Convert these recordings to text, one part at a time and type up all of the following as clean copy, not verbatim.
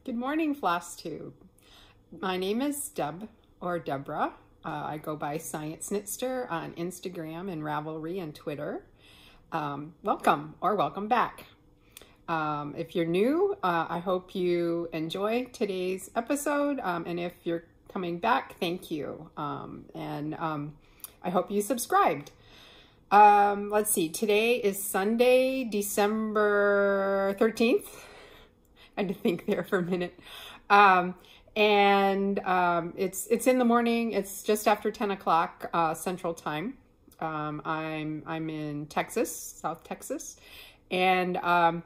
Good morning, FlossTube. My name is Deb, or Deborah. I go by Science Knitster on Instagram and Ravelry and Twitter. Welcome or welcome back. If you're new, I hope you enjoy today's episode. And if you're coming back, thank you. I hope you subscribed. Let's see, today is Sunday, December 13th. I had to think there for a minute. It's in the morning. It's just after 10 o'clock Central Time. I'm in Texas, South Texas. And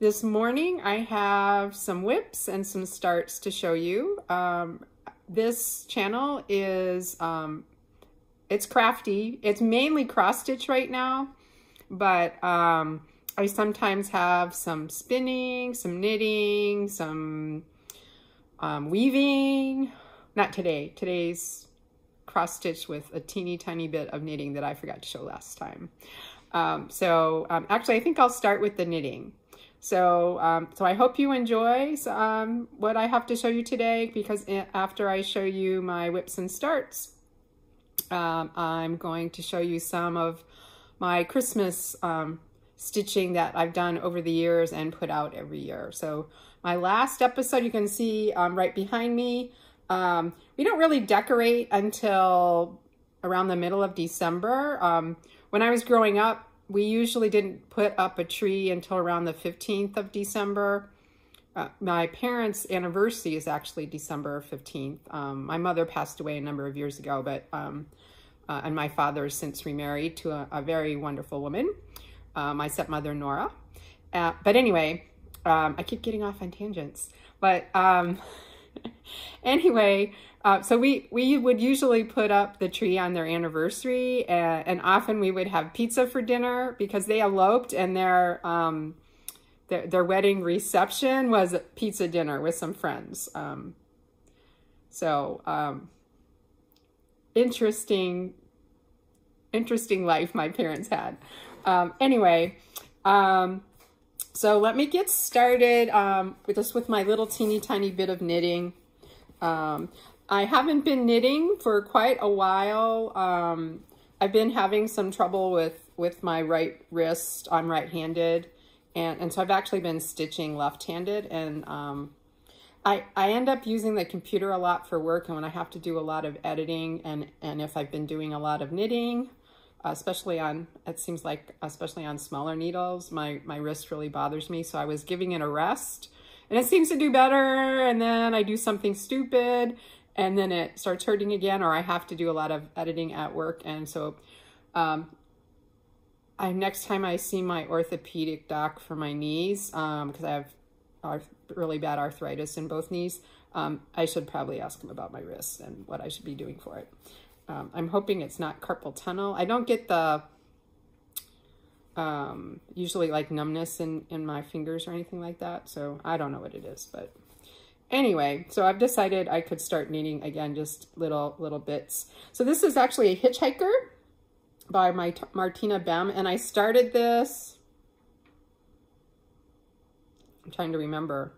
this morning I have some whips and some starts to show you. This channel is, it's crafty. It's mainly cross stitch right now, but I sometimes have some spinning, some knitting, some weaving. Not today. Today's cross stitch with a teeny tiny bit of knitting that I forgot to show last time. Actually, I think I'll start with the knitting. So I hope you enjoy what I have to show you today, because after I show you my whips and starts, I'm going to show you some of my Christmas stitching that I've done over the years and put out every year. So my last episode, you can see right behind me, we don't really decorate until around the middle of December. When I was growing up, we usually didn't put up a tree until around the 15th of December. My parents' anniversary is actually December 15th. My mother passed away a number of years ago, but and my father has since remarried to a very wonderful woman. My stepmother, Nora. But anyway, I keep getting off on tangents. But anyway, so we would usually put up the tree on their anniversary, and often we would have pizza for dinner because they eloped, and their wedding reception was a pizza dinner with some friends. Interesting life my parents had. So let me get started with my little teeny tiny bit of knitting. I haven't been knitting for quite a while. I've been having some trouble with my right wrist. I'm right-handed, and so I've actually been stitching left-handed, and I end up using the computer a lot for work, and when I have to do a lot of editing, and if I've been doing a lot of knitting, especially on smaller needles, my wrist really bothers me. So I was giving it a rest, and it seems to do better, and then I do something stupid, and then it starts hurting again, or I have to do a lot of editing at work. And so next time I see my orthopedic doc for my knees, because I have really bad arthritis in both knees, I should probably ask him about my wrist and what I should be doing for it. I'm hoping it's not carpal tunnel. I don't get the usually like numbness in my fingers or anything like that, so I don't know what it is. But anyway, so I've decided I could start knitting again, just little bits. So this is actually a Hitchhiker by Martina Bem, and I started this, I'm trying to remember.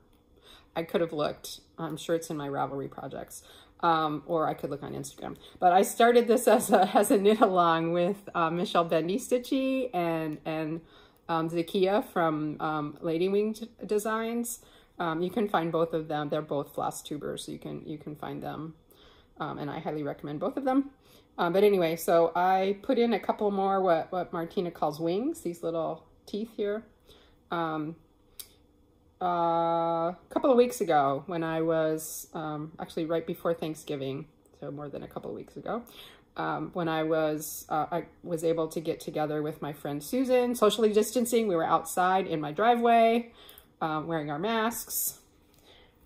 I could have looked. I'm sure it's in my Ravelry projects. Or I could look on Instagram. But I started this as a knit along with Michelle Bendy Stitchy and Zakia from Lady Wing Designs. You can find both of them. They're both FlossTubers, so you can find them. And I highly recommend both of them. But anyway, so I put in a couple more what Martina calls wings, these little teeth here. A couple of weeks ago, when I was actually right before Thanksgiving, so more than a couple of weeks ago, when I was able to get together with my friend Susan, socially distancing. We were outside in my driveway, wearing our masks.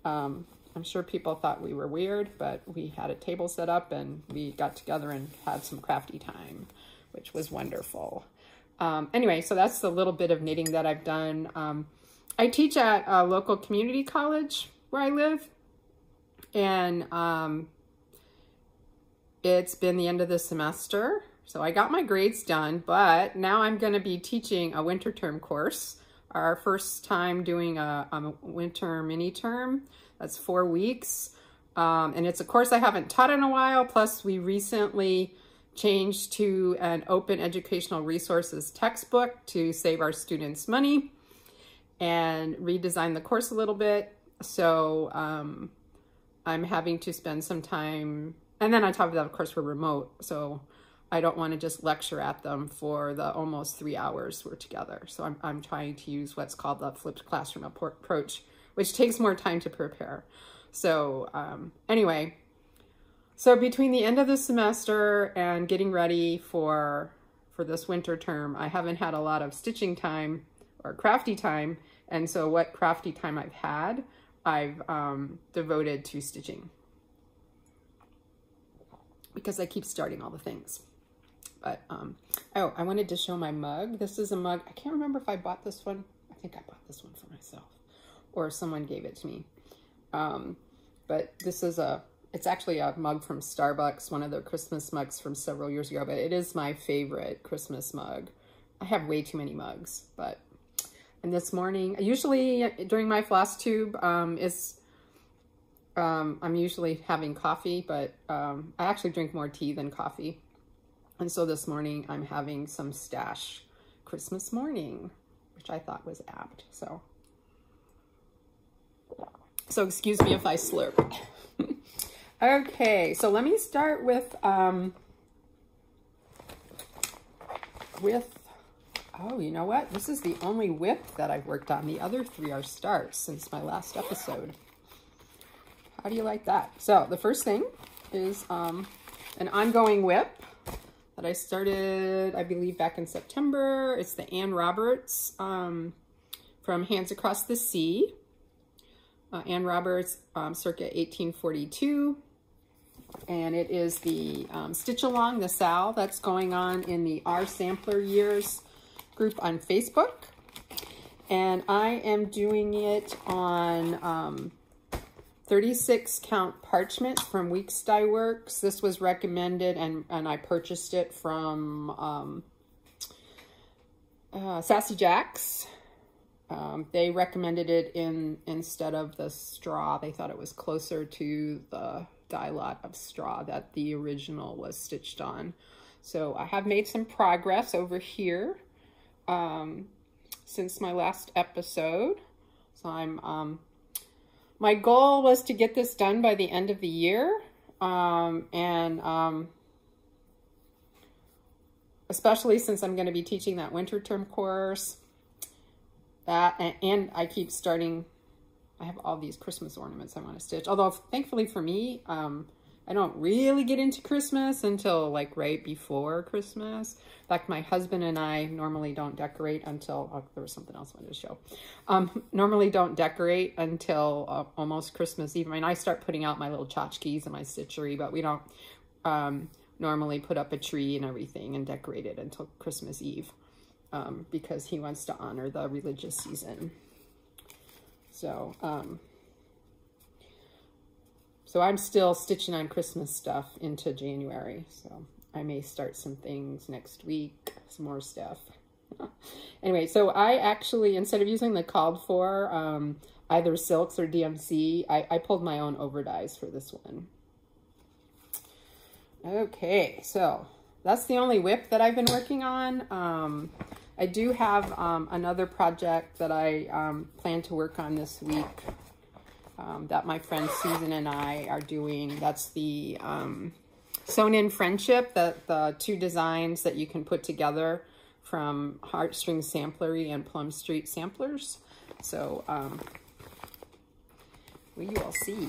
I'm sure people thought we were weird, but we had a table set up and we got together and had some crafty time, which was wonderful. Anyway, so that's the little bit of knitting that I've done. I teach at a local community college where I live, and it's been the end of the semester, so I got my grades done, but now I'm going to be teaching a winter term course, our first time doing a winter mini term. That's 4 weeks. And it's a course I haven't taught in a while. Plus, we recently changed to an open educational resources textbook to save our students money and redesign the course a little bit. So I'm having to spend some time, and then on top of that, of course, we're remote. So I don't want to just lecture at them for the almost 3 hours we're together. So I'm trying to use what's called the flipped classroom approach, which takes more time to prepare. So anyway, so between the end of the semester and getting ready for this winter term, I haven't had a lot of stitching time or crafty time. And so what crafty time I've had, I've devoted to stitching, because I keep starting all the things. But, oh, I wanted to show my mug. This is a mug. I can't remember if I bought this one. I think I bought this one for myself, or someone gave it to me. But this is it's actually a mug from Starbucks, one of their Christmas mugs from several years ago, but it is my favorite Christmas mug. I have way too many mugs, but, and this morning, usually during my FlossTube, I'm usually having coffee, but I actually drink more tea than coffee. And so this morning I'm having some Stash Christmas morning, which I thought was apt. So excuse me if I slurp. Okay, so let me start with, oh, you know what? This is the only whip that I've worked on. The other 3 are starts since my last episode. How do you like that? So the first thing is an ongoing whip that I started, I believe, back in September. It's the Ann Roberts from Hands Across the Sea. Ann Roberts, circa 1842. And it is the Stitch Along, the SAL, that's going on in the Our Sampler Years group on Facebook. And I am doing it on 36 count parchment from Weeks Dye Works. This was recommended, and I purchased it from Sassy Jacks. They recommended it instead of the straw. They thought it was closer to the dye lot of straw that the original was stitched on. So I have made some progress over here since my last episode. So I'm my goal was to get this done by the end of the year, especially since I'm going to be teaching that winter term course. And I keep starting, I have all these Christmas ornaments I want to stitch. Although, thankfully for me, I don't really get into Christmas until like right before Christmas. In fact, my husband and I normally don't decorate until, oh, there was something else I wanted to show. Normally don't decorate until almost Christmas Eve. I mean, I start putting out my little tchotchkes and my stitchery, but we don't normally put up a tree and everything and decorate it until Christmas Eve. Because he wants to honor the religious season. So I'm still stitching on Christmas stuff into January. So I may start some things next week, some more stuff. Anyway, so I actually, instead of using the called for either silks or DMC, I pulled my own overdyes for this one. Okay, so that's the only whip that I've been working on. I do have another project that I plan to work on this week that my friend Susan and I are doing. That's the Sewn In Friendship, the 2 designs that you can put together from Heartstring Samplery and Plum Street Samplers. So we will see.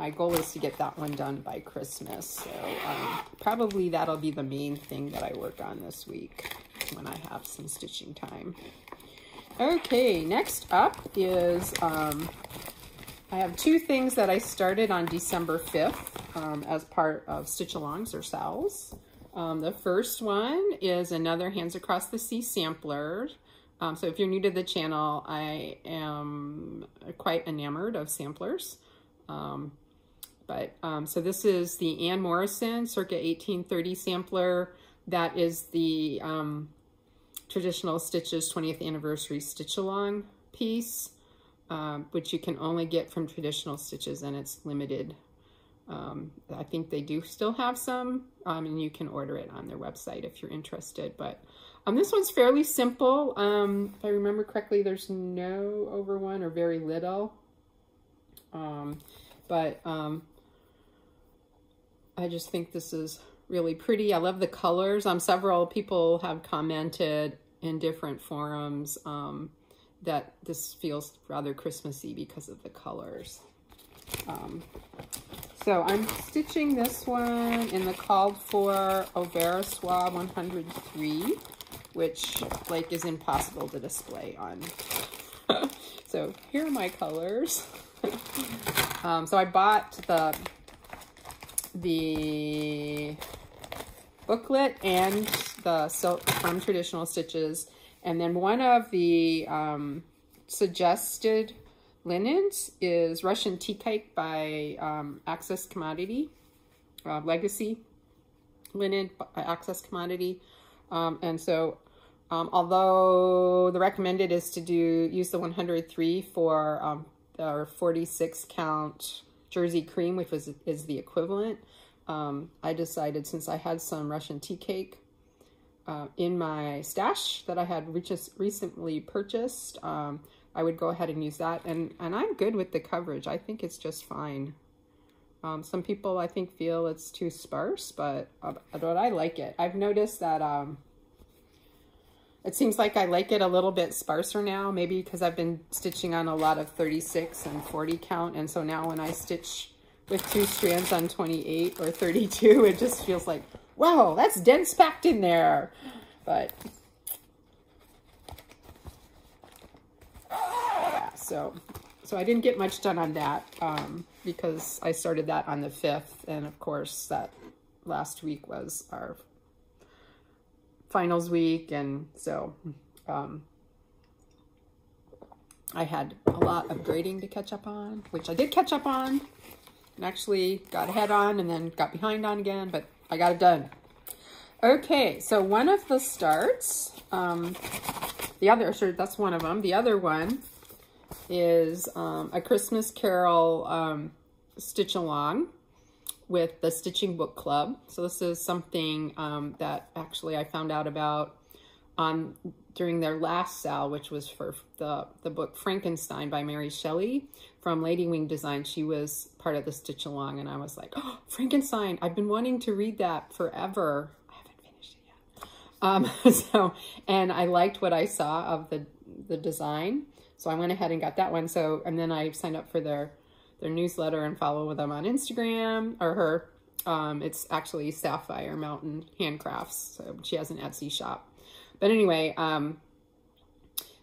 My goal is to get that one done by Christmas. So probably that'll be the main thing that I work on this week when I have some stitching time. Okay, next up is I have 2 things that I started on December 5th as part of Stitch Alongs or SALs. The first one is another Hands Across the Sea sampler. So if you're new to the channel, I am quite enamored of samplers. So this is the Ann Morrison circa 1830 sampler. That is the Traditional Stitches 20th Anniversary Stitch Along piece. which you can only get from Traditional Stitches, and it's limited. I think they do still have some, and you can order it on their website if you're interested. But this one's fairly simple. If I remember correctly, there's no over one or very little. I just think this is really pretty. I love the colors. Several people have commented in different forums that this feels rather Christmassy because of the colors. So I'm stitching this one in the called for Overa Swab 103, which like is impossible to display on. So here are my colors. So I bought the booklet and the silk from Traditional Stitches, and then one of the suggested linens is Russian Tea Cake by Access Commodity, Legacy linen by Access Commodity. And so although the recommended is to use the 103 for our 46 count Jersey cream, which is the equivalent, I decided, since I had some Russian tea cake in my stash that I had just recently purchased, I would go ahead and use that. And I'm good with the coverage. I think it's just fine. Some people, I think, feel it's too sparse, but I like it. I've noticed that it seems like I like it a little bit sparser now, maybe because I've been stitching on a lot of 36 and 40 count. And so now when I stitch with 2 strands on 28 or 32, it just feels like, wow, that's dense packed in there. But yeah, so I didn't get much done on that because I started that on the 5th. And of course, that last week was our finals week, and so I had a lot of grading to catch up on, which I did catch up on, and actually got ahead on and then got behind on again, but I got it done. Okay, so one of the starts, that's one of them. The other one is a Christmas Carol stitch along with the Stitching Book Club. So this is something that actually I found out about during their last SAL, which was for the book Frankenstein by Mary Shelley from Lady Wing Design. She was part of the Stitch Along, and I was like, oh, Frankenstein, I've been wanting to read that forever. I haven't finished it yet. And I liked what I saw of the design, so I went ahead and got that one. So, and then I signed up for their newsletter and follow them on Instagram, or her. It's actually Sapphire Mountain Handcrafts. So she has an Etsy shop. But anyway,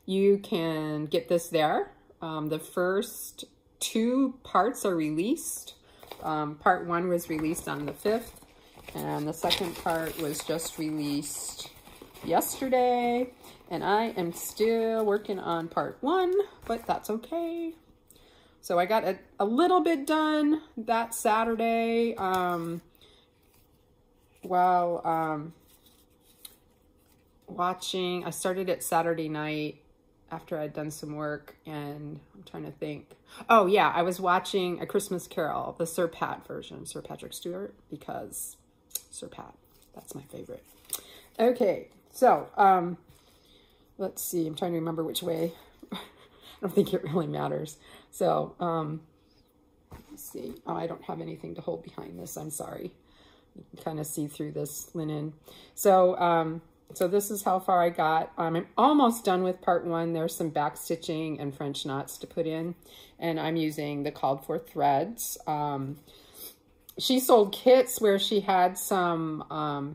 you can get this there. The first 2 parts are released. Part 1 was released on the 5th, and the second part was just released yesterday. And I am still working on part 1, but that's okay. So I got a little bit done that Saturday while watching. I started it Saturday night after I'd done some work, and I'm trying to think. Oh yeah, I was watching A Christmas Carol, the Sir Pat version, Sir Patrick Stewart, because Sir Pat, that's my favorite. Okay, so let's see. I'm trying to remember which way. I don't think it really matters. So, let's see. Oh, I don't have anything to hold behind this. I'm sorry. You can kind of see through this linen. So, so this is how far I got. I'm almost done with part 1. There's some back stitching and French knots to put in, and I'm using the called for threads. She sold kits where she had some, I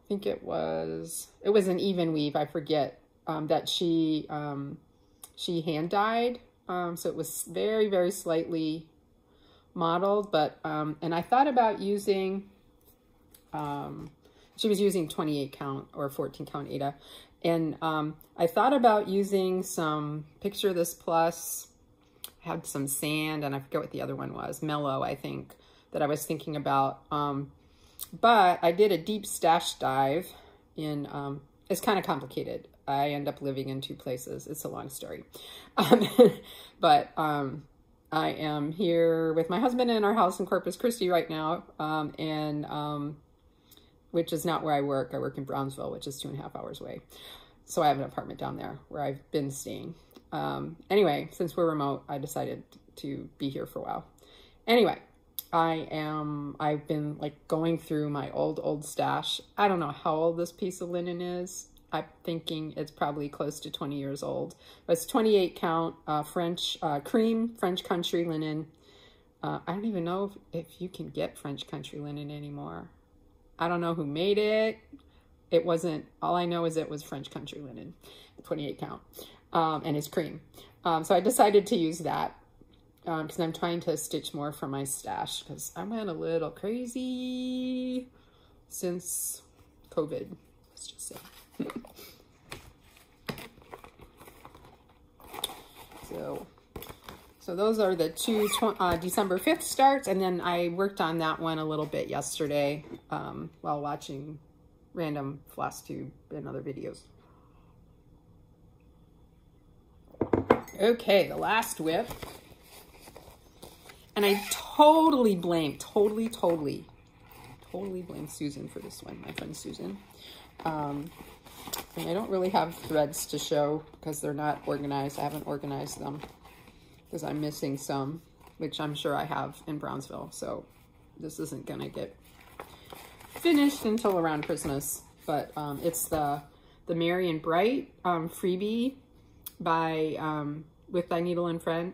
think it was an even weave, I forget, that she hand dyed. So it was very, very slightly modeled, but, and I thought about using, she was using 28 count or 14 count Ada. And, I thought about using some Picture This Plus, had some sand, and I forget what the other one was, Mellow, I think, that I was thinking about. But I did a deep stash dive in, it's kind of complicated. I end up living in 2 places. It's a long story. But I am here with my husband in our house in Corpus Christi right now, which is not where I work. I work in Brownsville, which is 2.5 hours away. So I have an apartment down there where I've been staying. Anyway, since we're remote, I decided to be here for a while. Anyway, I've been like going through my old stash. I don't know how old this piece of linen is. I'm thinking it's probably close to 20 years old. But it's 28 count French cream French country linen. I don't even know if you can get French country linen anymore. I don't know who made it. It wasn't, all I know is it was French country linen, 28 count, and it's cream. So I decided to use that because I'm trying to stitch more from my stash because I went a little crazy since COVID, let's just say. So those are the two December 5th starts, and then I worked on that one a little bit yesterday while watching random FlossTube and other videos. Okay, the last whip. And I totally blame Susan for this one, my friend Susan. And I don't really have threads to show because they're not organized. I haven't organized them because I'm missing some, which I'm sure I have in Brownsville. So this isn't gonna get finished until around Christmas. But it's the Marian Bright freebie by With Thy Needle and Thread,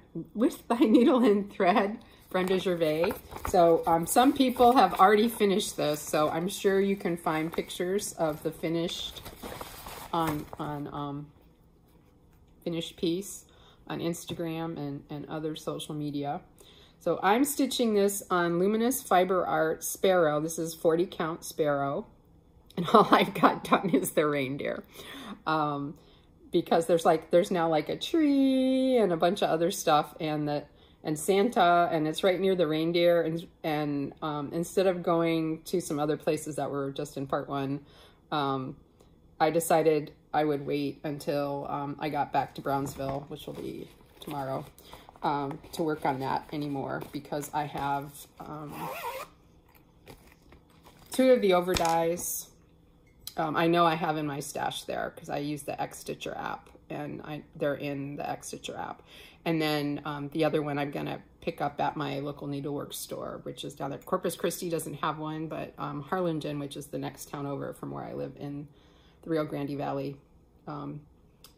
Brenda Gervais. So some people have already finished this, so I'm sure you can find pictures of the finished finished piece on Instagram and other social media. So I'm stitching this on Luminous Fiber Art Sparrow. This is 40 count Sparrow, and all I've got done is the reindeer. Because there's now like a tree and a bunch of other stuff and Santa, and it's right near the reindeer, and instead of going to some other places that were just in part one, I decided I would wait until I got back to Brownsville, which will be tomorrow, to work on that anymore, because I have 2 of the overdyes. I know I have in my stash there because I use the Stitcher app, and they're in the Stitcher app. And then the other one I'm gonna pick up at my local needlework store, which is down there. Corpus Christi doesn't have one, but Harlingen, which is the next town over from where I live in the Rio Grande Valley, down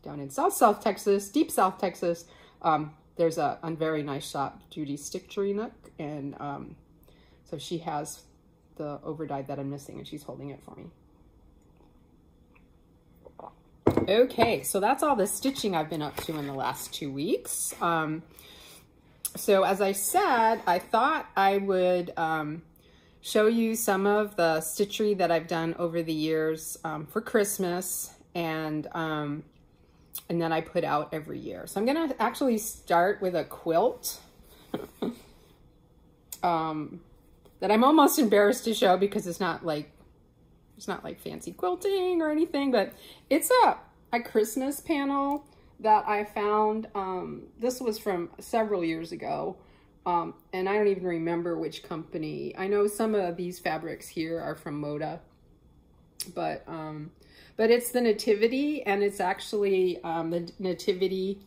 in South Texas, deep South Texas, there's a very nice shop, Judy's Stitchery Nook, and so she has the overdye that I'm missing, and she's holding it for me. Okay, so that's all the stitching I've been up to in the last 2 weeks. So as I said, I thought I would show you some of the stitchery that I've done over the years for Christmas, and that I put out every year. So I'm gonna actually start with a quilt that I'm almost embarrassed to show because it's not like fancy quilting or anything, but it's a Christmas panel that I found. This was from several years ago, and I don't even remember which company. I know some of these fabrics here are from Moda, but it's the Nativity, and it's actually the Nativity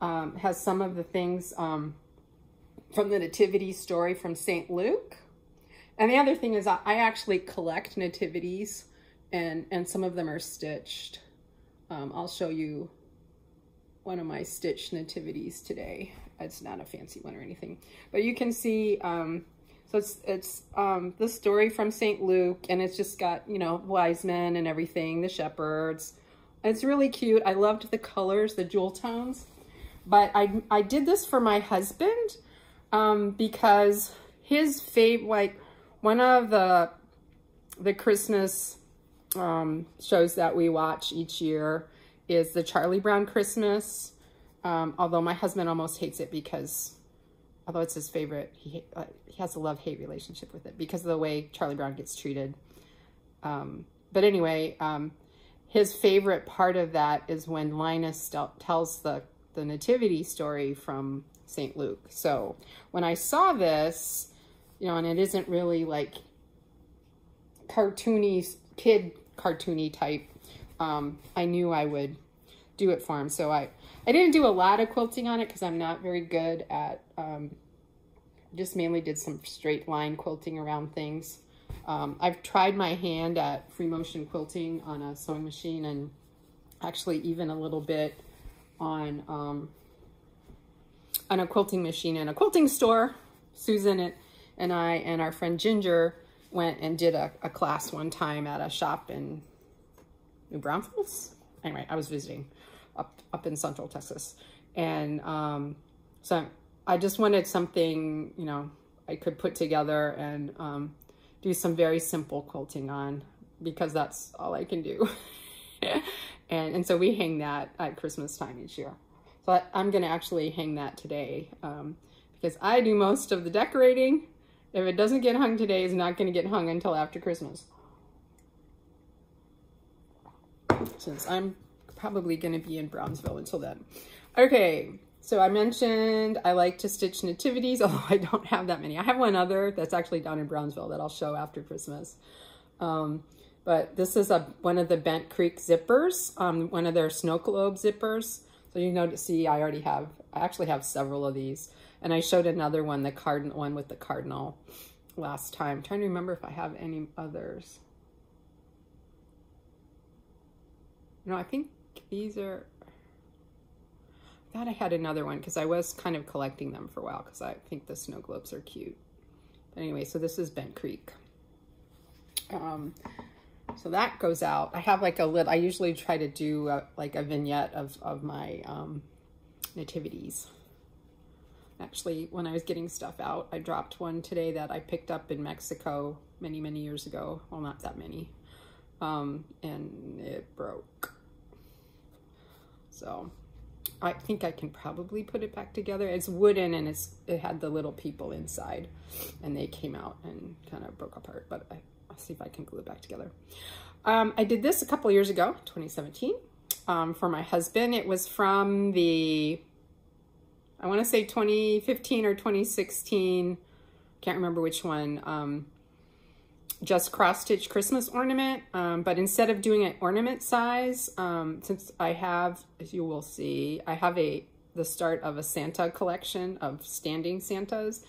has some of the things from the Nativity story from St. Luke. And the other thing is I actually collect nativities, and some of them are stitched. I'll show you one of my stitched nativities today. It's not a fancy one or anything, but you can see, so it's the story from St. Luke, and it's just got, you know, wise men and everything, the shepherds. It's really cute. I loved the colors, the jewel tones, but I did this for my husband because his favorite, like, one of the Christmas shows that we watch each year is the Charlie Brown Christmas. Although my husband almost hates it because, although it's his favorite, he has a love-hate relationship with it because of the way Charlie Brown gets treated. But anyway, his favorite part of that is when Linus tells the the nativity story from St. Luke. So when I saw this, you know, and it isn't really like cartoony, kid cartoony type, I knew I would do it for him. So I didn't do a lot of quilting on it because I'm not very good at, just mainly did some straight line quilting around things. I've tried my hand at free motion quilting on a sewing machine, and actually even a little bit on a quilting machine in a quilting store. Susan and I and our friend Ginger went and did a class one time at a shop in New Braunfels. Anyway, I was visiting up in Central Texas, and so I just wanted something, you know, I could put together and do some very simple quilting on, because that's all I can do. and so we hang that at Christmas time each year. So I'm going to actually hang that today, because I do most of the decorating. If it doesn't get hung today, it's not going to get hung until after Christmas, since I'm probably going to be in Brownsville until then. Okay, so I mentioned I like to stitch nativities, although I don't have that many. I have one other that's actually down in Brownsville that I'll show after Christmas. But this is one of the Bent Creek zippers, one of their snow globe zippers. So you know, to see, I actually have several of these. And I showed another one, the one with the cardinal last time. I'm trying to remember if I have any others. No, I think these are, I thought I had another one because I was kind of collecting them for a while because I think the snow globes are cute. But anyway, so this is Bent Creek. So that goes out. I have like a little, I usually try to do like a vignette of my nativities. Actually, when I was getting stuff out, I dropped one today that I picked up in Mexico many, many years ago. Well, not that many. And it broke. So I think I can probably put it back together. It's wooden, and it had the little people inside, and they came out and kind of broke apart, but I'll see if I can glue it back together. I did this a couple years ago, 2017, for my husband. It was from the, I want to say 2015 or 2016, can't remember which one, just cross-stitch Christmas ornament, but instead of doing it ornament size, since I have, as you will see, I have the start of a Santa collection of standing Santas,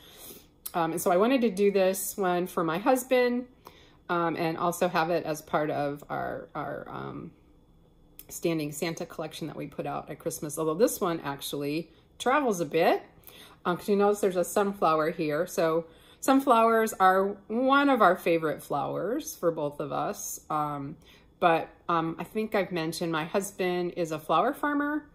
and so I wanted to do this one for my husband, and also have it as part of our standing Santa collection that we put out at Christmas, although this one actually travels a bit, because you notice there's a sunflower here. So sunflowers are one of our favorite flowers for both of us. But I think I've mentioned my husband is a flower farmer.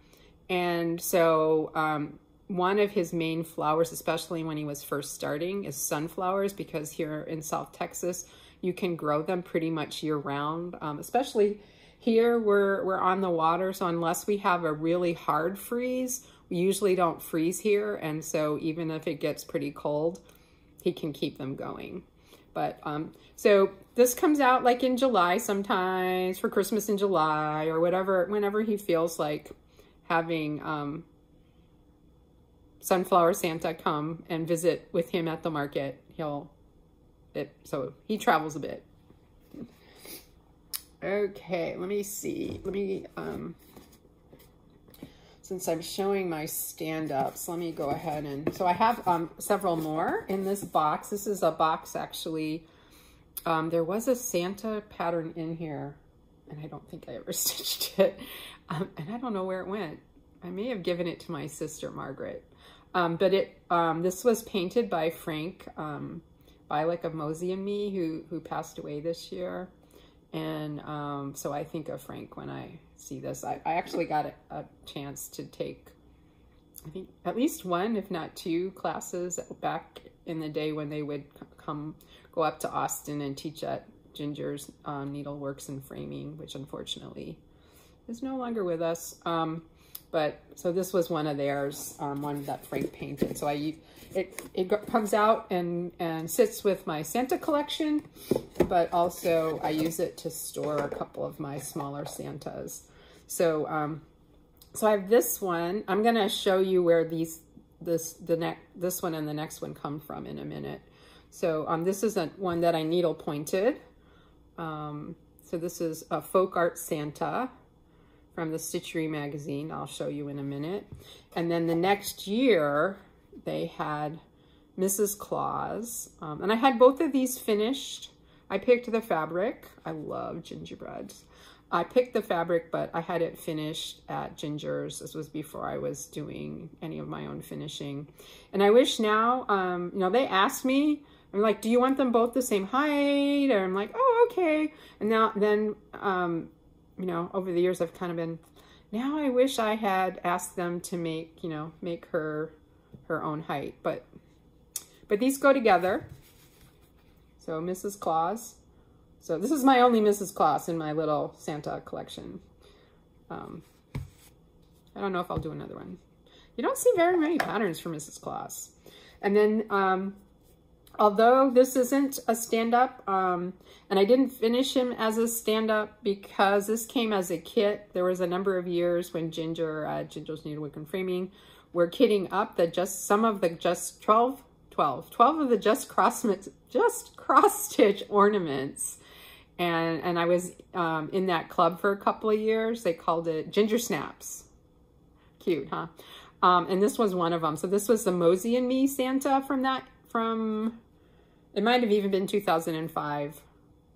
And so one of his main flowers, especially when he was first starting, is sunflowers, because here in South Texas, you can grow them pretty much year round. Especially here, we're on the water. So unless we have a really hard freeze, we usually don't freeze here. And so even if it gets pretty cold, he can keep them going. But so this comes out like in July sometimes, for Christmas in July or whatever, whenever he feels like having Sunflower Santa come and visit with him at the market. So he travels a bit. Okay, let me see. Let me, since I'm showing my stand-ups, let me go ahead and, so I have several more in this box. This is a box, actually. There was a Santa pattern in here, and I don't think I ever stitched it. And I don't know where it went. I may have given it to my sister, Margaret. But this was painted by Frank Bialik of Mosey and Me, who passed away this year. And so I think of Frank when I see this. I actually got a chance to take, I think, at least one, if not two, classes back in the day when they would go up to Austin and teach at Ginger's Needleworks and Framing, which unfortunately is no longer with us. But so this was one of theirs, one that Frank painted. So it comes out and sits with my Santa collection, but also I use it to store a couple of my smaller Santas. So So I have this one. I'm going to show you where this one and the next one come from in a minute. So this is one that I needle pointed. So this is a folk art Santa from the Stitchery Magazine. I'll show you in a minute. And then the next year they had Mrs. Claus. And I had both of these finished. I picked the fabric. I love gingerbreads. I picked the fabric, but I had it finished at Ginger's. This was before I was doing any of my own finishing. And I wish now, you know, they asked me, I'm like, do you want them both the same height? And I'm like, oh, okay. And then, you know, over the years, I've kind of been, now I wish I had asked them to make, you know, make her own height. But these go together. So Mrs. Claus. So this is my only Mrs. Claus in my little Santa collection. I don't know if I'll do another one. You don't see very many patterns for Mrs. Claus. And then, although this isn't a stand-up, and I didn't finish him as a stand-up because this came as a kit. There was a number of years when Ginger's Needlework and Framing were kitting up some of the 12 of the just cross-stitch ornaments. And I was in that club for a couple of years. They called it Ginger Snaps. Cute, huh? And this was one of them. So this was the Mosey and Me Santa from it might have even been 2005.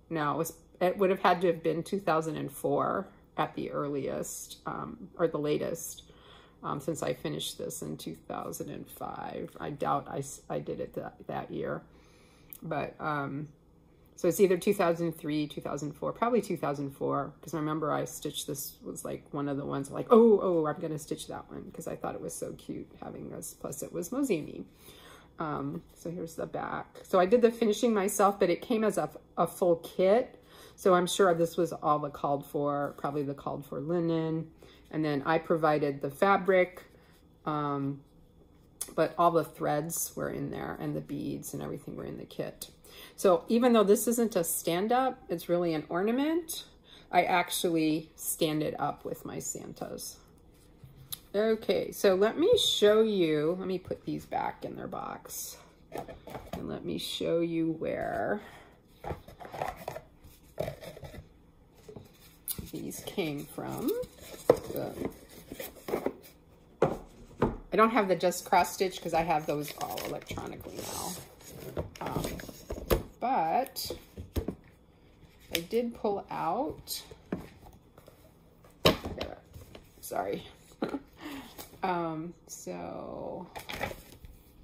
No, it would have had to have been 2004 at the earliest, or the latest, since I finished this in 2005. I doubt I did it that year. But, so it's either 2003, 2004, probably 2004, because I remember I stitched this, was like one of the ones like, oh, I'm going to stitch that one because I thought it was so cute having this, plus it was Mosey and Me. So here's the back. So I did the finishing myself, but it came as a full kit. So I'm sure this was all the called for, probably the called for linen. And then I provided the fabric, but all the threads were in there and the beads and everything were in the kit. So even though this isn't a stand-up, it's really an ornament, I actually stand it up with my Santas. Okay, so let me show you, let me put these back in their box. And let me show you where these came from. I don't have the just cross stitch because I have those all electronically now. But I did pull out, sorry.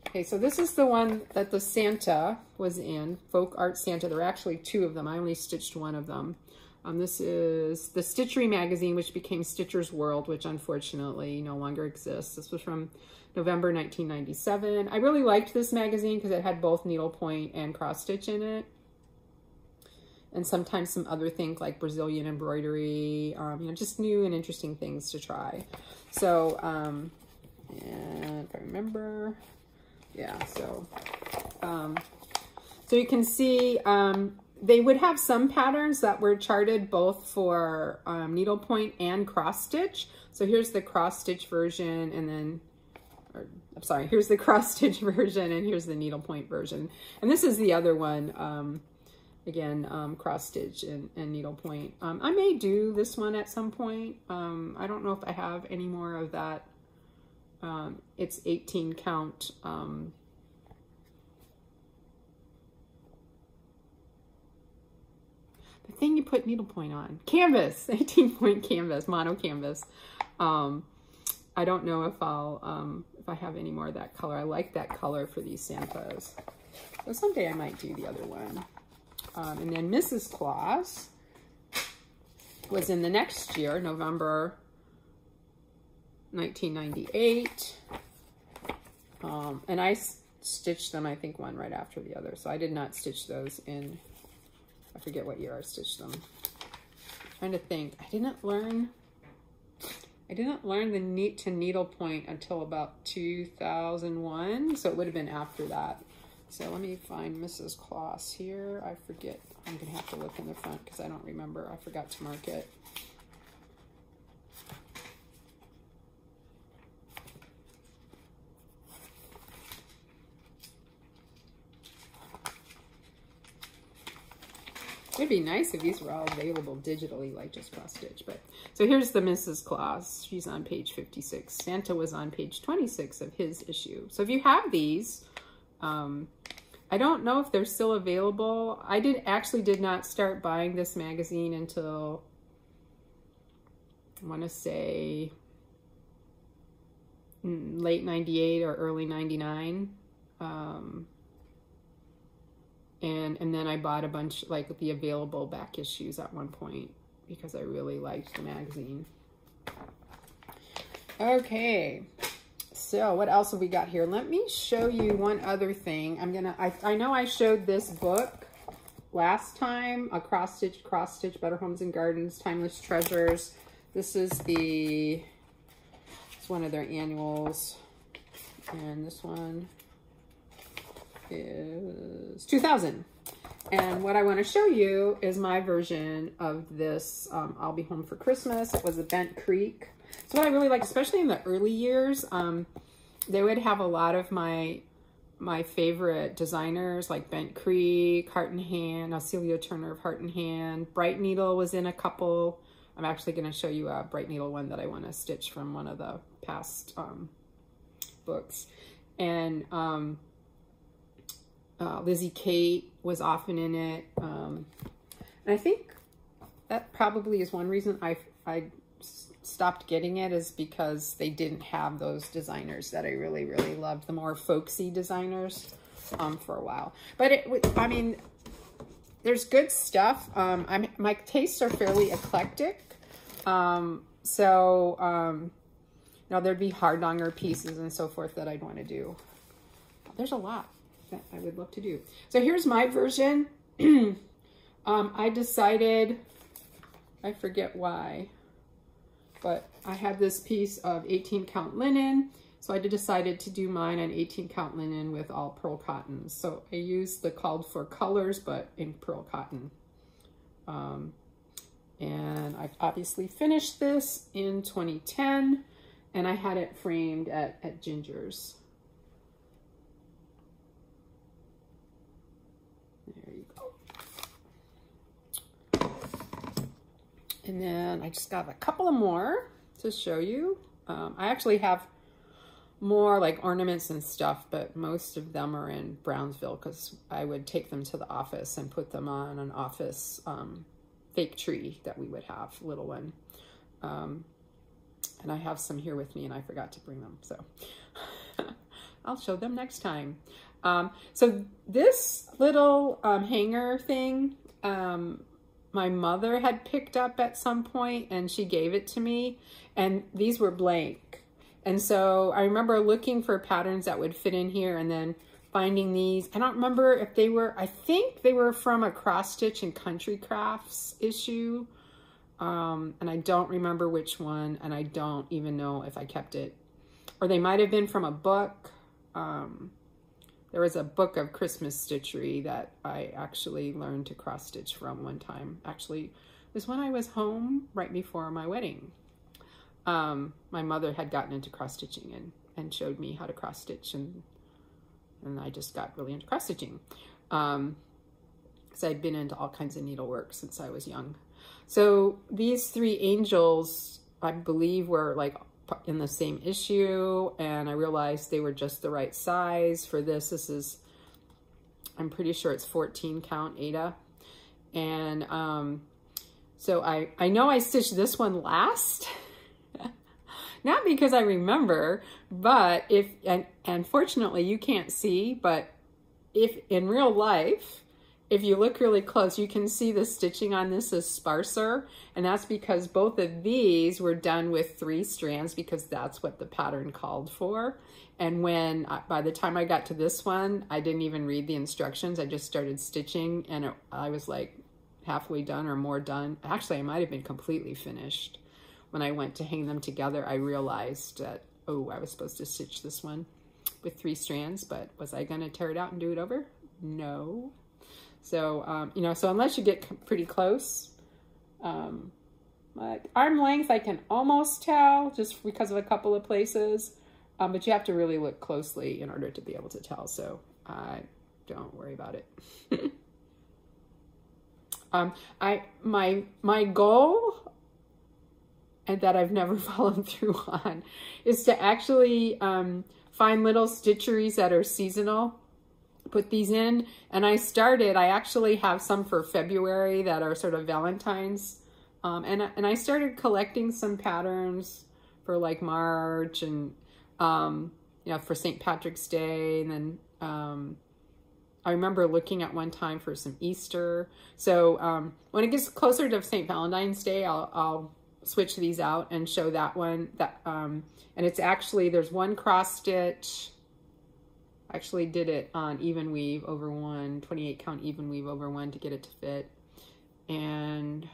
Okay, so this is the one that the Santa was in, Folk Art Santa. There were actually two of them. I only stitched one of them. This is the Stitchery Magazine, which became Stitcher's World, which unfortunately no longer exists. This was from November 1997. I really liked this magazine because it had both needlepoint and cross stitch in it. And sometimes some other things like Brazilian embroidery, you know, just new and interesting things to try. So, and if I remember, yeah, so you can see, they would have some patterns that were charted both for needlepoint and cross stitch. So here's the cross stitch version, and then, I'm sorry, here's the cross stitch version, and here's the needlepoint version. And this is the other one, again, cross stitch and needlepoint. I may do this one at some point. I don't know if I have any more of that. It's 18 count. The thing you put needlepoint on, canvas, 18-point canvas, mono canvas. I don't know if if I have any more of that color. I like that color for these Santas. So someday I might do the other one. And then Mrs. Claus was in the next year, November 1998. And I stitched them, I think, one right after the other. So I did not stitch those in, I forget what year I stitched them. I'm trying to think. I didn't learn the knit to needlepoint until about 2001. So it would have been after that. So let me find Mrs. Claus here. I forget. I'm going to have to look in the front because I don't remember. I forgot to mark it. It'd be nice if these were all available digitally, like just cross stitch. But so here's the Mrs. Claus. She's on page 56. Santa was on page 26 of his issue. So if you have these, I don't know if they're still available. I did not start buying this magazine until, I want to say, late 98 or early 99. And then I bought a bunch, like the available back issues at one point because I really liked the magazine. Okay, so what else have we got here? Let me show you one other thing. I know I showed this book last time, a cross stitch, Better Homes and Gardens, Timeless Treasures. This is it's one of their annuals, and this one is 2000. And what I want to show you is my version of this I'll Be Home for Christmas. It was a Bent Creek. So what I really liked, especially in the early years, they would have a lot of my favorite designers like Bent Creek, Heart and Hand, Celia Turner of Heart and Hand. Bright Needle was in a couple. I'm actually going to show you a Bright Needle one that I want to stitch from one of the past books. And Lizzie Kate was often in it. And I think that probably is one reason I stopped getting it, is because they didn't have those designers that I really, really loved, the more folksy designers, for a while. But I mean, there's good stuff. My tastes are fairly eclectic. You know, there'd be hardlonger pieces and so forth that I'd want to do. There's a lot that I would love to do. So here's my version. I decided, I forget why, but I had this piece of 18 count linen. So I decided to do mine on 18 count linen with all pearl cotton. So I used the called for colors, but in pearl cotton. And I obviously finished this in 2010, and I had it framed at Ginger's. There you go. And then I just got a couple of more to show you. I actually have more like ornaments and stuff, but most of them are in Brownsville because I would take them to the office and put them on an office fake tree that we would have, little one. And I have some here with me and I forgot to bring them, so I'll show them next time. So this little hanger thing, my mother had picked up at some point and she gave it to me, and these were blank. And so I remember looking for patterns that would fit in here and then finding these. I don't remember if they were, I think they were from a Cross Stitch and Country Crafts issue. And I don't remember which one, and I don't even know if I kept it. Or they might have been from a book. There was a book of Christmas stitchery that I actually learned to cross stitch from one time. Actually, it was when I was home right before my wedding. My mother had gotten into cross stitching and showed me how to cross stitch, and I just got really into cross stitching. So I'd been into all kinds of needlework since I was young. So these three angels, I believe, were like in the same issue, and I realized they were just the right size for this. This is, I'm pretty sure it's 14 count Ada. And so I know I stitched this one last. Not because I remember, but and fortunately you can't see, but if in real life, if you look really close, you can see the stitching on this is sparser, and that's because both of these were done with 3 strands because that's what the pattern called for. And by the time I got to this one, I didn't even read the instructions. I just started stitching, and I was like halfway done or more done. Actually, I might have been completely finished. When I went to hang them together, I realized that, oh, I was supposed to stitch this one with 3 strands, but was I going to tear it out and do it over? No. So, you know, so unless you get pretty close, like arm length, I can almost tell just because of a couple of places, but you have to really look closely in order to be able to tell. So don't worry about it. My goal, and that I've never followed through on, is to actually find little stitcheries that are seasonal, put these in. And I actually have some for February that are sort of Valentine's. And I started collecting some patterns for like March and, you know, for St. Patrick's Day. And then I remember looking at one time for some Easter. So when it gets closer to St. Valentine's Day, I'll switch these out and show that one. And it's actually, there's one cross stitch. I actually did it on even weave over 1, 28 count even weave over 1 to get it to fit. And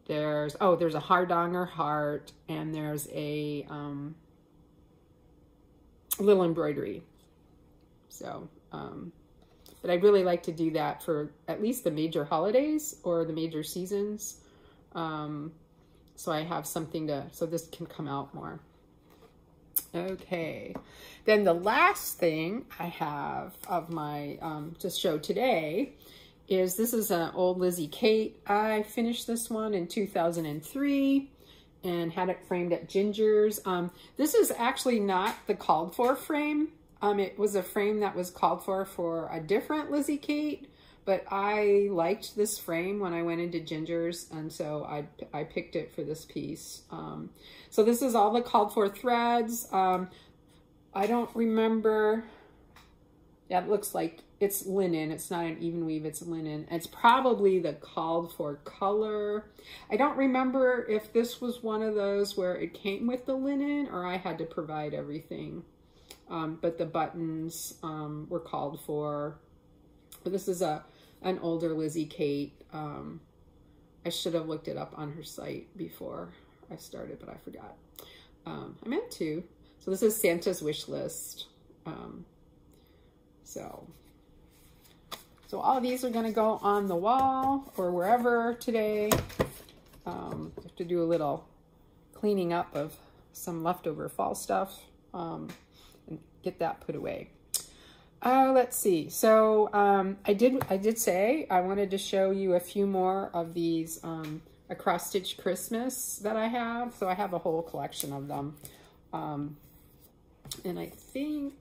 there's a hardanger heart, and there's a little embroidery. So, but I really like to do that for at least the major holidays or the major seasons. So I have something so this can come out more. Okay, then the last thing I have of my, to show today is this is an old Lizzie Kate. I finished this one in 2003 and had it framed at Ginger's. This is actually not the called for frame. It was a frame that was called for a different Lizzie Kate, but I liked this frame when I went into Ginger's, and so I picked it for this piece. So this is all the called for threads. I don't remember. Yeah, it looks like it's linen. It's not an even weave, it's linen. It's probably the called for color. I don't remember if this was one of those where it came with the linen or I had to provide everything. But the buttons were called for. But this is an older Lizzie Kate. I should have looked it up on her site before I started, but I forgot. I meant to. So this is Santa's Wish List. So all of these are going to go on the wall or wherever today. Have to do a little cleaning up of some leftover fall stuff and get that put away. Let's see. So I did say I wanted to show you a few more of these across stitch Christmas that I have. So I have a whole collection of them. And I think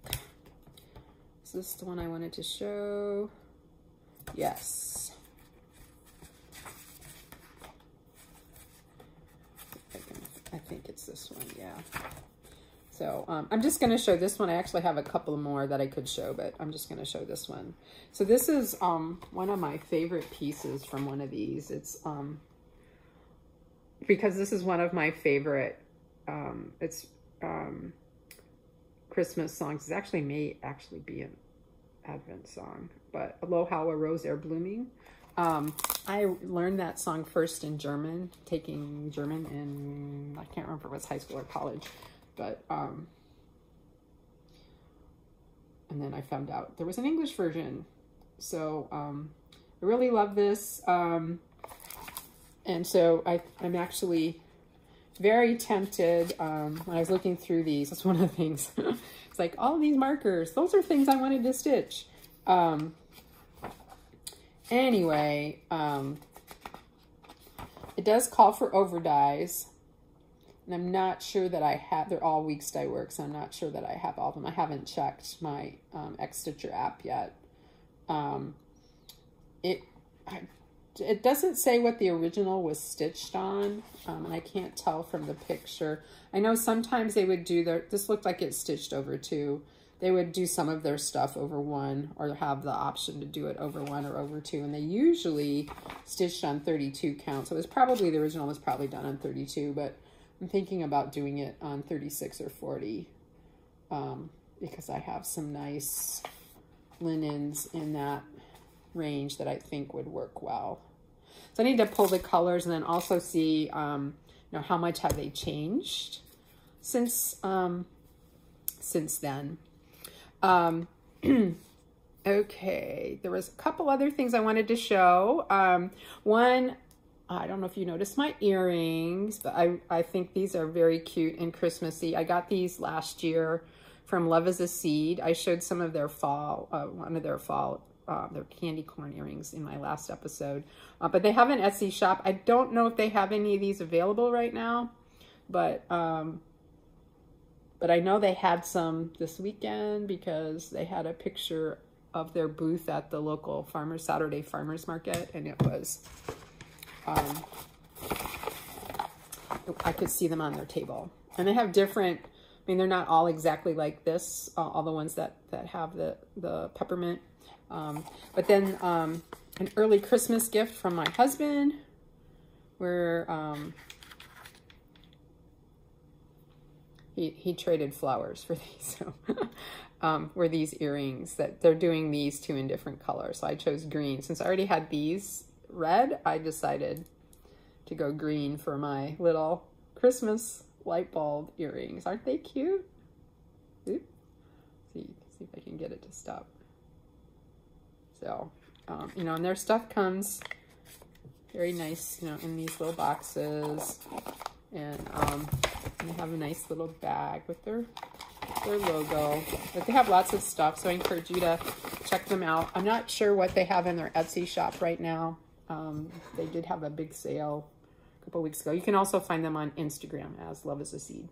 is this the one I wanted to show? Yes. I think it's this one, yeah. So I'm just going to show this one. I actually have a couple more that I could show, but I'm just going to show this one. So this is one of my favorite pieces from one of these. It's because this is one of my favorite Christmas songs. It actually may actually be an Advent song, but Aloha, a Rose Are Blooming. I learned that song first in German, taking German in, I can't remember if it was high school or college, but, and then I found out there was an English version. So, I really love this. And so I'm actually very tempted, when I was looking through these, that's one of the things, it's like all these markers, those are things I wanted to stitch. Anyway, it does call for over dies, and I'm not sure that I have, they're all Weeks Die Works, so I'm not sure that I have all of them. I haven't checked my Xstitcher app yet. It doesn't say what the original was stitched on, and I can't tell from the picture. I know sometimes they would do this looked like it's stitched over 2. They would do some of their stuff over 1 or have the option to do it over 1 or over 2, and they usually stitched on 32 count. So it was probably, the original was probably done on 32, but I'm thinking about doing it on 36 or 40 because I have some nice linens in that range that I think would work well. So I need to pull the colors and then also see, you know, how much have they changed since then. Okay, there was a couple other things I wanted to show. One, I don't know if you noticed my earrings, but I think these are very cute and Christmassy. I got these last year from Love is a Seed. I showed some of their fall, one of their fall their candy corn earrings in my last episode. But they have an Etsy shop. I don't know if they have any of these available right now, but I know they had some this weekend because they had a picture of their booth at the local Saturday Farmers Market, and it was, I could see them on their table. And they have different, I mean, they're not all exactly like this, all the ones that have the peppermint. But then an early Christmas gift from my husband, where he traded flowers for these. So were these earrings that they're doing these two in different colors. So I chose green. Since I already had these red, I decided to go green for my little Christmas light bulb earrings. Aren't they cute? Oops. See if I can get it to stop. So, you know, and their stuff comes very nice, you know, in these little boxes. And they have a nice little bag with their logo. But they have lots of stuff, so I encourage you to check them out. I'm not sure what they have in their Etsy shop right now. They did have a big sale a couple weeks ago. You can also find them on Instagram as Love is a Seed.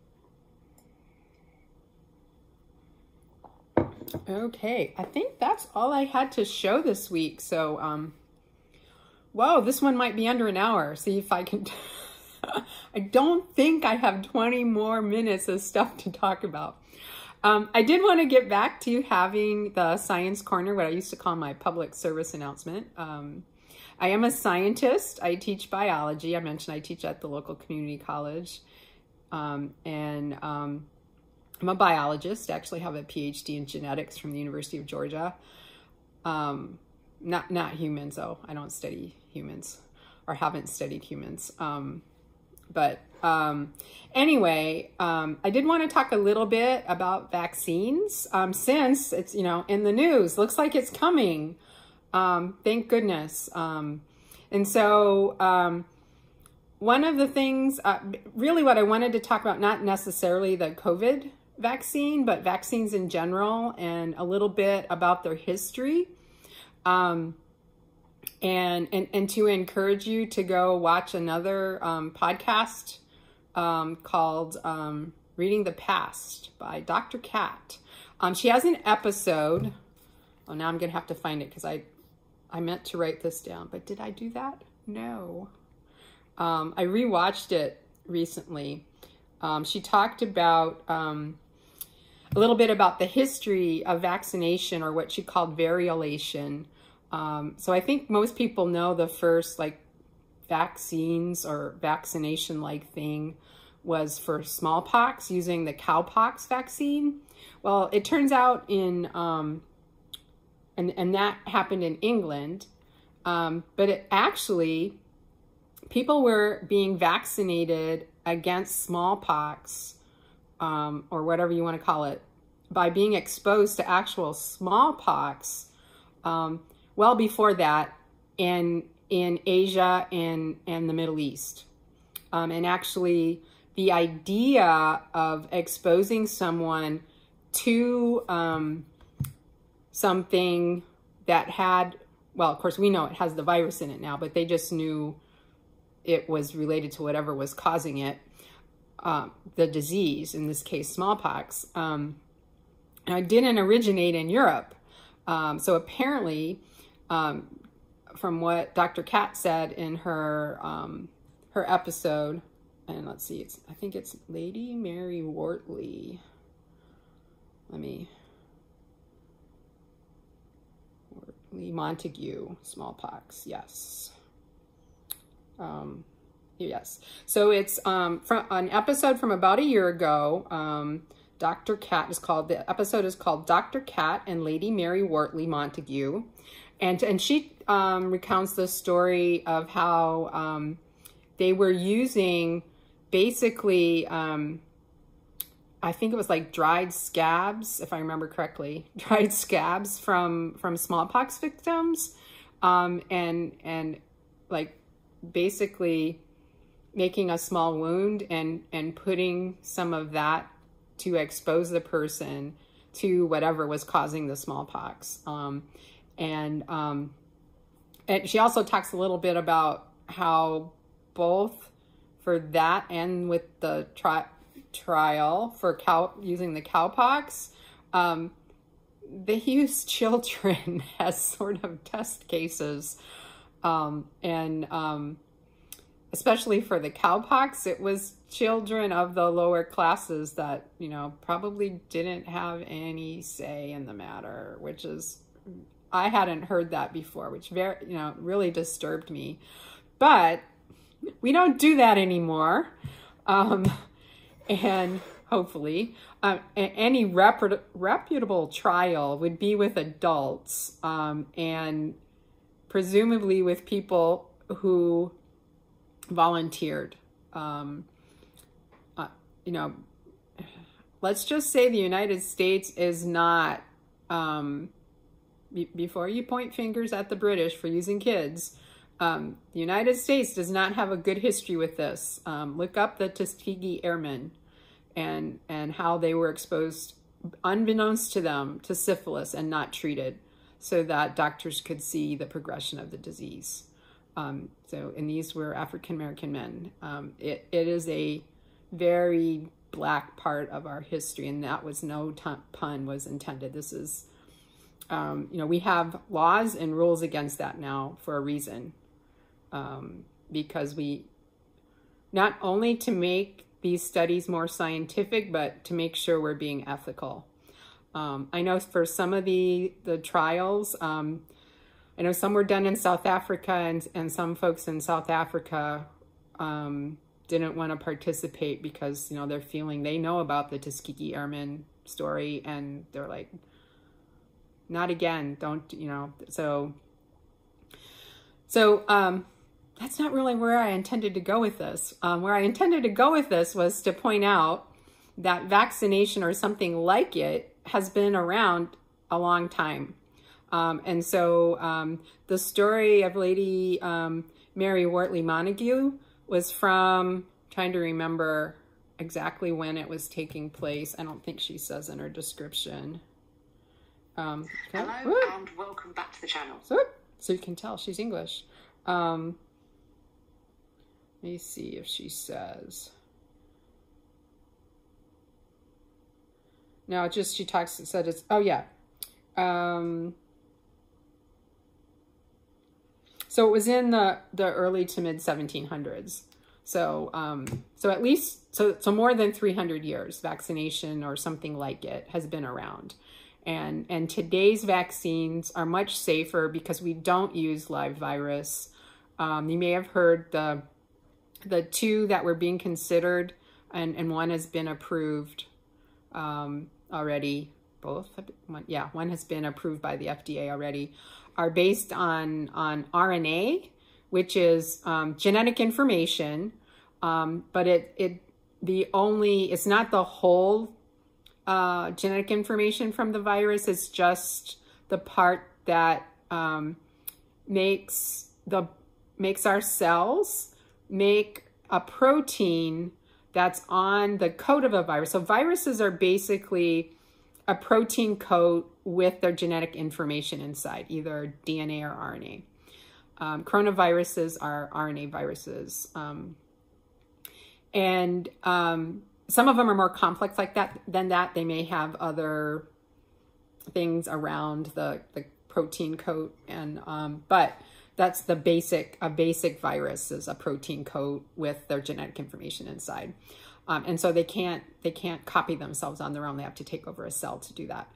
Okay, I think that's all I had to show this week. So, whoa, this one might be under an hour. See if I can... I don't think I have 20 more minutes of stuff to talk about. I did want to get back to having the Science Corner, what I used to call my public service announcement. I am a scientist. I teach biology. I mentioned I teach at the local community college. I'm a biologist. I actually have a PhD in genetics from the University of Georgia. Not humans, though. I don't study humans or haven't studied humans. Anyway, I did want to talk a little bit about vaccines, since it's, you know, in the news. Looks like it's coming. Thank goodness. And so, one of the things, really what I wanted to talk about, not necessarily the COVID vaccine, but vaccines in general, and a little bit about their history. And to encourage you to go watch another podcast called Reading the Past by Dr. Kat. She has an episode. Oh, now I'm going to have to find it because I meant to write this down, but did I do that? No. I rewatched it recently. She talked about a little bit about the history of vaccination, or what she called variolation. So I think most people know the first like vaccines or vaccination-like thing was for smallpox, using the cowpox vaccine. Well, it turns out and that happened in England, but it actually, people were being vaccinated against smallpox, or whatever you want to call it, by being exposed to actual smallpox, well before that, in Asia and the Middle East. And actually, the idea of exposing someone to something that had, well, of course, we know it has the virus in it now, but they just knew it was related to whatever was causing it, the disease, in this case, smallpox. It didn't originate in Europe. So apparently, from what Dr. Kat said in her her episode, and let's see, I think it's Lady Mary Wortley. Wortley Montague, smallpox, yes. Yes. So it's from an episode from about a year ago. Dr. Kat the episode is called Dr. Kat and Lady Mary Wortley Montague. And she recounts the story of how they were using basically, I think it was like dried scabs, if I remember correctly, dried scabs from smallpox victims, and like basically making a small wound and putting some of that to expose the person to whatever was causing the smallpox. And she also talks a little bit about how both for that and with the trial for using the cowpox, they used children as sort of test cases. Especially for the cowpox, it was children of the lower classes that, you know, probably didn't have any say in the matter, which is, I hadn't heard that before, which really disturbed me. But we don't do that anymore. And hopefully, any reputable trial would be with adults, and presumably with people who volunteered. You know, let's just say the United States is not, before you point fingers at the British for using kids, the United States does not have a good history with this. Look up the Tuskegee Airmen and how they were exposed, unbeknownst to them, to syphilis and not treated, so that doctors could see the progression of the disease. And these were African-American men. It is a very black part of our history, and that was no pun was intended. This is, you know, we have laws and rules against that now for a reason, because we, not only to make these studies more scientific, but to make sure we're being ethical. I know for some of the trials, I know some were done in South Africa, and some folks in South Africa didn't want to participate because, you know, they're feeling, they know about the Tuskegee Airmen story, and they're like, not again, don't, you know. So that's not really where I intended to go with this. Where I intended to go with this was to point out that vaccination or something like it has been around a long time. And so the story of Lady Mary Wortley Montagu was from, trying to remember exactly when it was taking place. I don't think she says in her description. Hello and welcome back to the channel. So you can tell she's English. Let me see if she says. No, just she talks, said it's, oh yeah. So it was in the early to mid 1700s. So so at least, so more than 300 years, vaccination or something like it has been around. And today's vaccines are much safer because we don't use live virus. You may have heard the two that were being considered, and one has been approved already. One has been approved by the FDA already, are based on RNA, which is genetic information, but it's not the whole genetic information from the virus. It's just the part that makes our cells make a protein that's on the coat of a virus. So viruses are basically a protein coat with their genetic information inside, either DNA or RNA. Coronaviruses are RNA viruses. And some of them are more complex than that. They may have other things around the protein coat, and but that's a basic virus is a protein coat with their genetic information inside. And so they can't copy themselves on their own. They have to take over a cell to do that.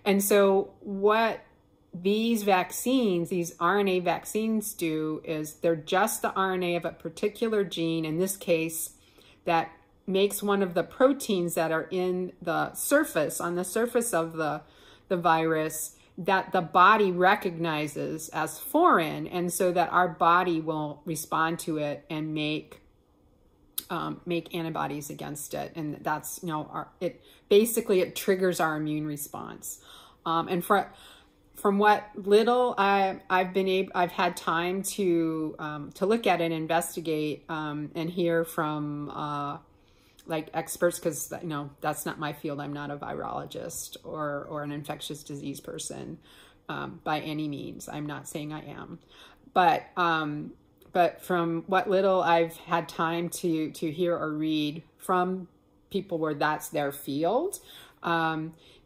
And so what these vaccines, these RNA vaccines do is they're just the RNA of a particular gene, in this case, that makes one of the proteins that are in the surface, on the surface of the virus, that the body recognizes as foreign, and so that our body will respond to it and make antibodies against it. And that's, you know, it triggers our immune response. And from what little I've had time to look at and investigate, and hear from like experts, because, you know, that's not my field. I'm not a virologist or an infectious disease person. by any means. I'm not saying I am, but from what little I've had time to hear or read from people where that's their field,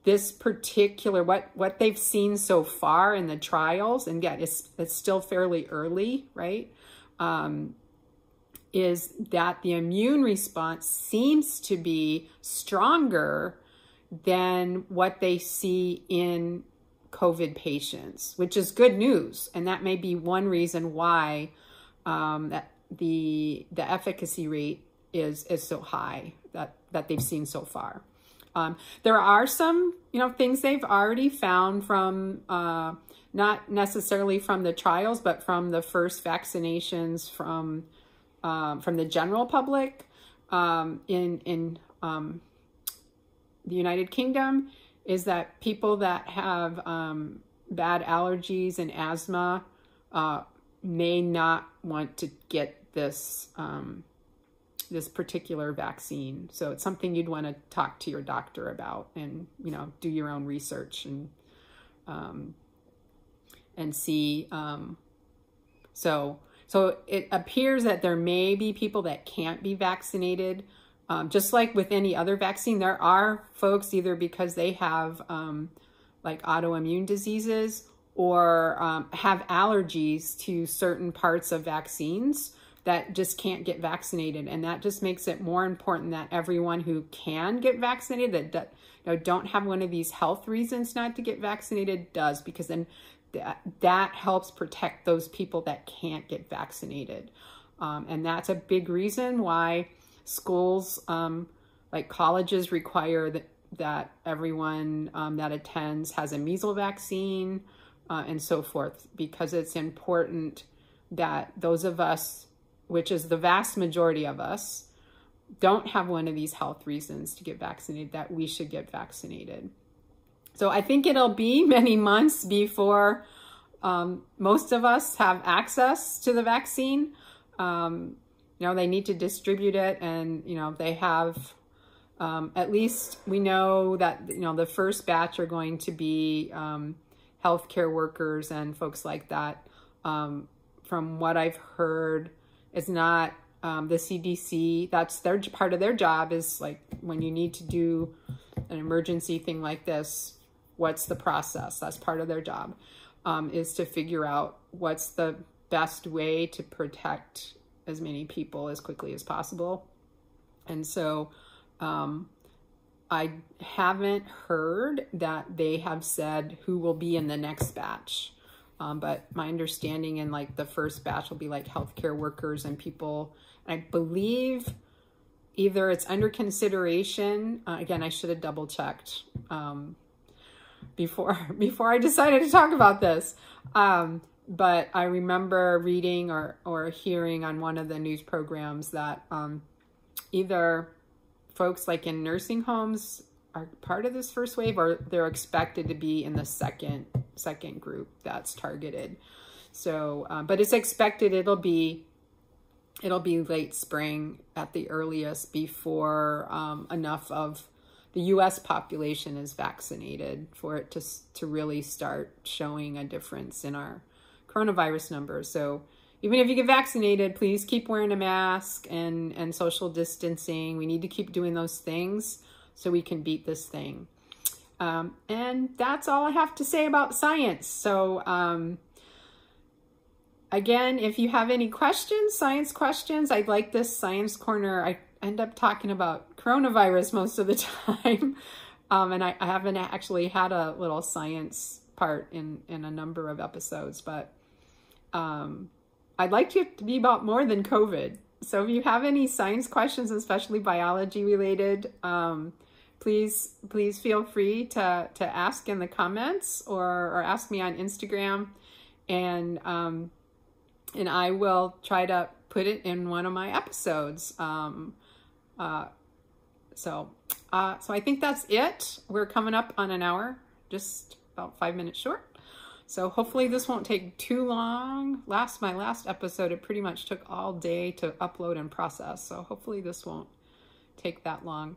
this particular, what they've seen so far in the trials, and again, it's still fairly early, right? Is that the immune response seems to be stronger than what they see in COVID patients, which is good news. And that may be one reason why that the efficacy rate is so high that they've seen so far. There are some, things they've already found from, not necessarily from the trials, but from the first vaccinations from the general public in the United Kingdom, is that people that have bad allergies and asthma may not want to get this this particular vaccine. So it's something you'd want to talk to your doctor about, and do your own research and see. So it appears that there may be people that can't be vaccinated. Just like with any other vaccine, there are folks either because they have like autoimmune diseases or have allergies to certain parts of vaccines that just can't get vaccinated. And that just makes it more important that everyone who can get vaccinated, that don't have one of these health reasons not to get vaccinated, does, because then that helps protect those people that can't get vaccinated. And that's a big reason why schools, like colleges, require that everyone that attends has a measles vaccine and so forth, because it's important that those of us, which is the vast majority of us, don't have one of these health reasons to get vaccinated, that we should get vaccinated. So I think it'll be many months before most of us have access to the vaccine. They need to distribute it, and, they have, at least we know that, the first batch are going to be healthcare workers and folks like that. From what I've heard, it's not the CDC. That's their part of their job, is like when you need to do an emergency thing like this, what's the process? That's part of their job, is to figure out what's the best way to protect as many people as quickly as possible. And so I haven't heard that they have said who will be in the next batch. But my understanding in like the first batch will be like healthcare workers and people, I believe either it's under consideration. Again, I should have double checked before I decided to talk about this. But I remember reading or hearing on one of the news programs that either folks like in nursing homes are part of this first wave, or they're expected to be in the second group that's targeted. So, but it's expected it'll be late spring at the earliest, before enough of the U.S. population is vaccinated for it to really start showing a difference in our coronavirus numbers. So even if you get vaccinated, please keep wearing a mask and social distancing. We need to keep doing those things so we can beat this thing. And that's all I have to say about science. So again, if you have any questions, science questions, I'd like this science corner. I end up talking about coronavirus most of the time. And I haven't actually had a little science part in a number of episodes, but I'd like it to be about more than COVID. So if you have any science questions, especially biology related, please feel free to ask in the comments or ask me on Instagram, and I will try to put it in one of my episodes. So I think that's it. We're coming up on an hour, just about 5 minutes short. So hopefully this won't take too long. My last episode, it pretty much took all day to upload and process. So hopefully this won't take that long.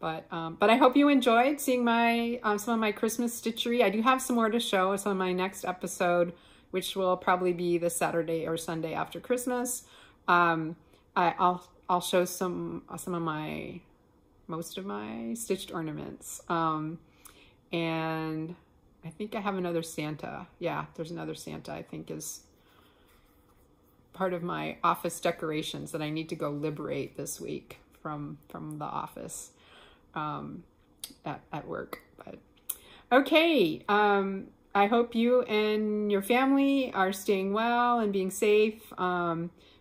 But I hope you enjoyed seeing my some of my Christmas stitchery. I do have some more to show. So in my next episode, which will probably be the Saturday or Sunday after Christmas, I'll show most of my stitched ornaments. And I think I have another Santa. Yeah, there's another Santa I think is part of my office decorations that I need to go liberate this week from the office at work. But okay, I hope you and your family are staying well and being safe.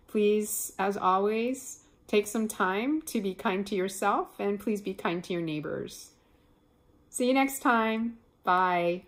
Please, as always, take some time to be kind to yourself, and please be kind to your neighbors. See you next time. Bye.